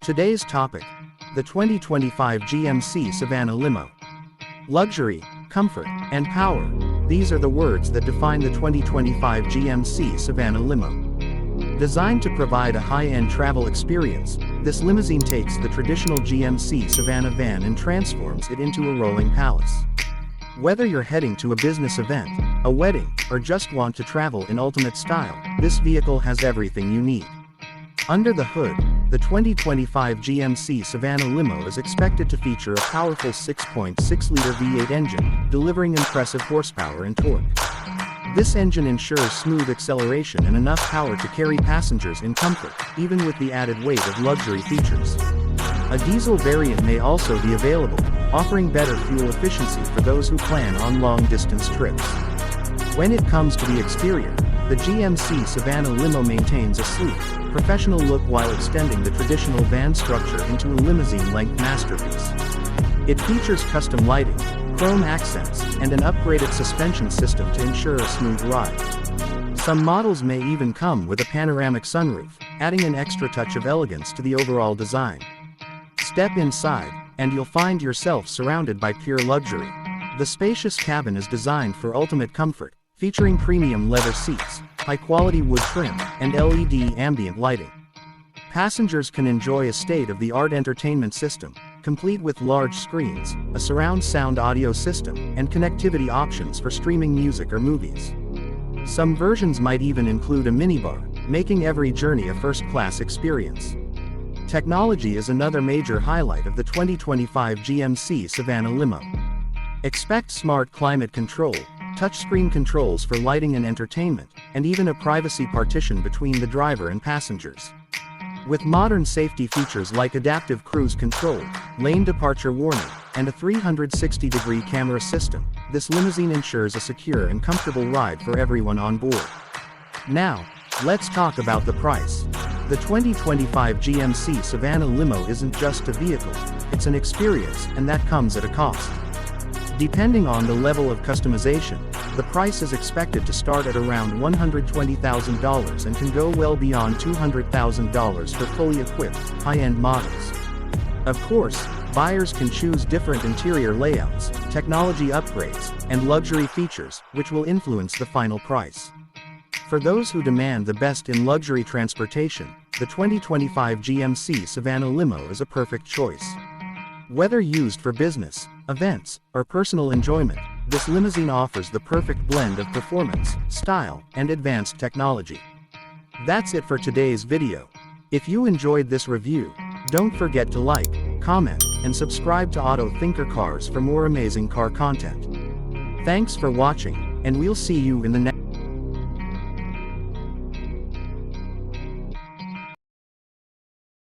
Today's topic: the 2025 GMC Savana Limo. Luxury, comfort, and power. These are the words that define the 2025 GMC Savana Limo. Designed to provide a high-end travel experience, this limousine takes the traditional GMC Savana van and transforms it into a rolling palace. Whether you're heading to a business event, a wedding, or just want to travel in ultimate style, this vehicle has everything you need. Under the hood, the 2025 GMC Savana Limo is expected to feature a powerful 6.6-liter V8 engine, delivering impressive horsepower and torque. This engine ensures smooth acceleration and enough power to carry passengers in comfort, even with the added weight of luxury features. A diesel variant may also be available, offering better fuel efficiency for those who plan on long-distance trips. When it comes to the exterior, the GMC Savana Limo maintains a sleek, professional look while extending the traditional van structure into a limousine-length masterpiece. It features custom lighting, chrome accents, and an upgraded suspension system to ensure a smooth ride. Some models may even come with a panoramic sunroof, adding an extra touch of elegance to the overall design. Step inside, and you'll find yourself surrounded by pure luxury. The spacious cabin is designed for ultimate comfort, featuring premium leather seats, high-quality wood trim, and LED ambient lighting. Passengers can enjoy a state-of-the-art entertainment system, complete with large screens, a surround sound audio system, and connectivity options for streaming music or movies. Some versions might even include a minibar, making every journey a first-class experience. Technology is another major highlight of the 2025 GMC Savana Limo. Expect smart climate control, touchscreen controls for lighting and entertainment, and even a privacy partition between the driver and passengers. With modern safety features like adaptive cruise control, lane departure warning, and a 360-degree camera system, this limousine ensures a secure and comfortable ride for everyone on board. Now, let's talk about the price. The 2025 GMC Savana Limo isn't just a vehicle, it's an experience, and that comes at a cost. Depending on the level of customization, the price is expected to start at around $120,000 and can go well beyond $200,000 for fully equipped, high-end models. Of course, buyers can choose different interior layouts, technology upgrades, and luxury features, which will influence the final price. For those who demand the best in luxury transportation, the 2025 GMC Savana Limo is a perfect choice. Whether used for business, events, or personal enjoyment, this limousine offers the perfect blend of performance, style, and advanced technology. That's it for today's video. If you enjoyed this review, don't forget to like, comment, and subscribe to Auto Thinker Cars for more amazing car content. Thanks for watching, and we'll see you in the next